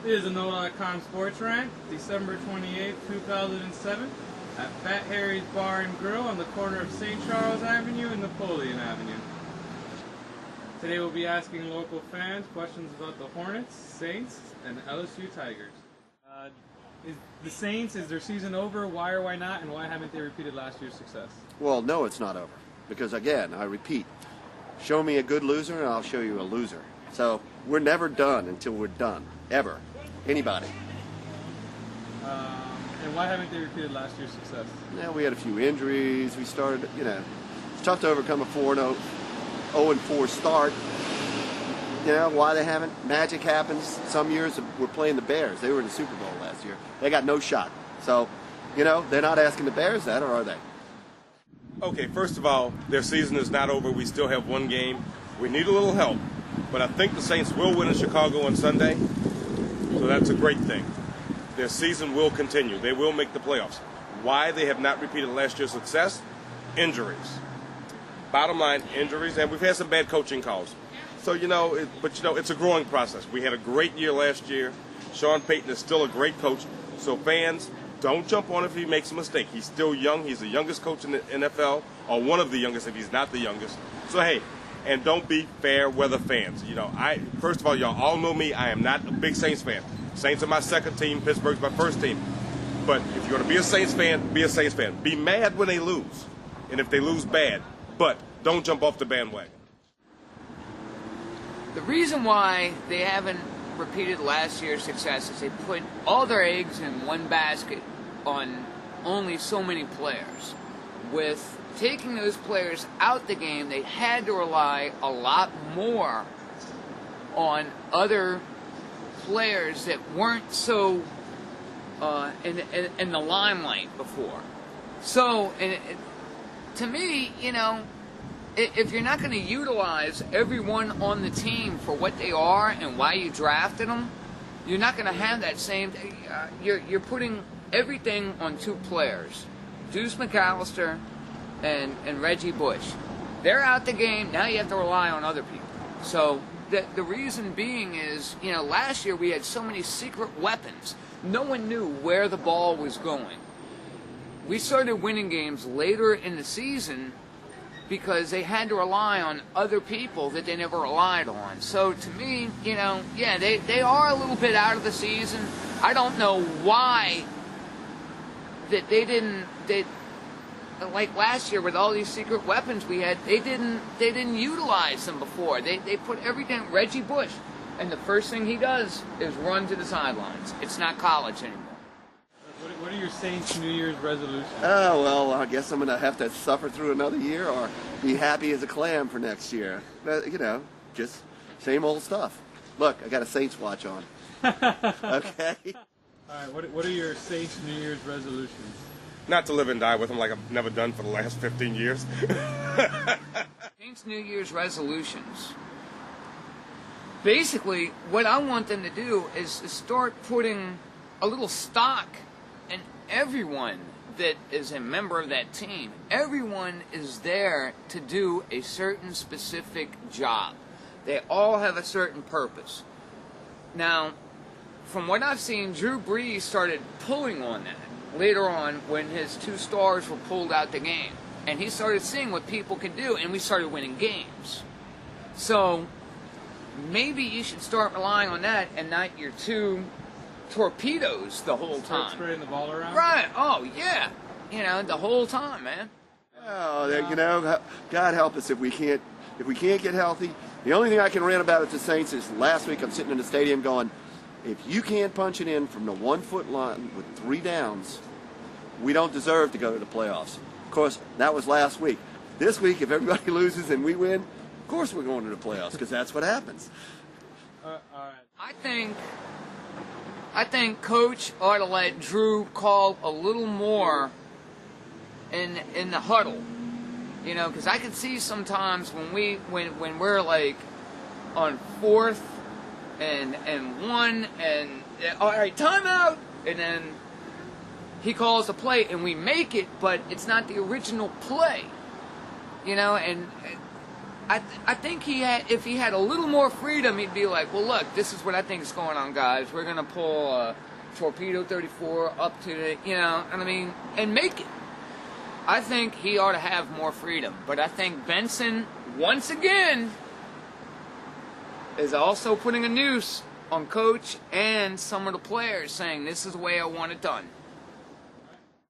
This is a No.com Sports Rant, December 28, 2007, at Fat Harry's Bar and Grill on the corner of St. Charles Avenue and Napoleon Avenue. Today we'll be asking local fans questions about the Hornets, Saints, and LSU Tigers. Is the Saints, is their season over? Why or why not? And why haven't they repeated last year's success? Well, no, it's not over. Because again, I repeat, show me a good loser and I'll show you a loser. So we're never done until we're done. Ever. Anybody. And why haven't they repeated last year's success? Yeah, we had a few injuries. We started, it's tough to overcome a 0-4 start. You know, why they haven't? Magic happens. Some years we're playing the Bears. They were in the Super Bowl last year. They got no shot. So, they're not asking the Bears that, or are they? Okay, first of all, their season is not over. We still have one game. We need a little help. But I think the Saints will win in Chicago on Sunday. So that's a great thing. Their season will continue. They will make the playoffs. Why they have not repeated last year's success? Injuries. Bottom line, injuries. And we've had some bad coaching calls. So, it's a growing process. We had a great year last year. Sean Payton is still a great coach. So fans, don't jump on if he makes a mistake. He's still young. He's the youngest coach in the NFL, or one of the youngest if he's not the youngest. So, hey, and don't be fair weather fans. First of all, y'all all know me. I am not a big Saints fan. Saints are my second team. Pittsburgh's my first team. But if you're going to be a Saints fan, be a Saints fan. Be mad when they lose. And if they lose, bad. But don't jump off the bandwagon. The reason why they haven't repeated last year's success is they put all their eggs in one basket on only so many players. With taking those players out the game, they had to rely a lot more on other players that weren't so in the limelight before. So, to me, if you're not going to utilize everyone on the team for what they are and why you drafted them, you're not going to have that same. You're putting everything on two players, Deuce McAllister and Reggie Bush. They're out the game. Now you have to rely on other people. So the reason being is, last year we had so many secret weapons. No one knew where the ball was going. We started winning games later in the season because they had to rely on other people that they never relied on. So to me, they are a little bit out of the season. I don't know why that they didn't like last year with all these secret weapons we had, they didn't utilize them before. They put everything Reggie Bush, and the first thing he does is run to the sidelines. It's not college anymore. What are your Saints New Year's resolutions? Oh, well, I guess I'm going to have to suffer through another year or be happy as a clam for next year. But, just same old stuff. Look, I got a Saints watch on. Okay? All right, what are your Saints New Year's resolutions? Not to live and die with them like I've never done for the last 15 years. Saints New Year's resolutions. Basically, what I want them to do is to start putting a little stock in everyone that is a member of that team. Everyone is there to do a certain specific job. They all have a certain purpose. Now, from what I've seen, Drew Brees started pulling on that later on when his two stars were pulled out the game. And he started seeing what people can do, and we started winning games. So maybe you should start relying on that and not your two torpedoes the whole time. Spreading the ball around? Right. Oh, yeah. The whole time, man. Oh, God help us if we can't get healthy. The only thing I can rant about at the Saints is last week I'm sitting in the stadium going, if you can't punch it in from the 1 foot line with 3 downs, we don't deserve to go to the playoffs. Of course, that was last week. This week, if everybody loses and we win, of course we're going to the playoffs because that's what happens. All right. I think Coach ought to let Drew call a little more in the huddle. Because I can see sometimes when we're like on 4th and 1 and all right, timeout, and then he calls a play and we make it, but it's not the original play, and I think if he had a little more freedom, he'd be like, well, look, this is what I think is going on, guys. We're gonna pull Torpedo 34 up to the, and I mean, and make it. I think he ought to have more freedom, but I think Benson once again is also putting a noose on coach and some of the players, saying this is the way I want it done.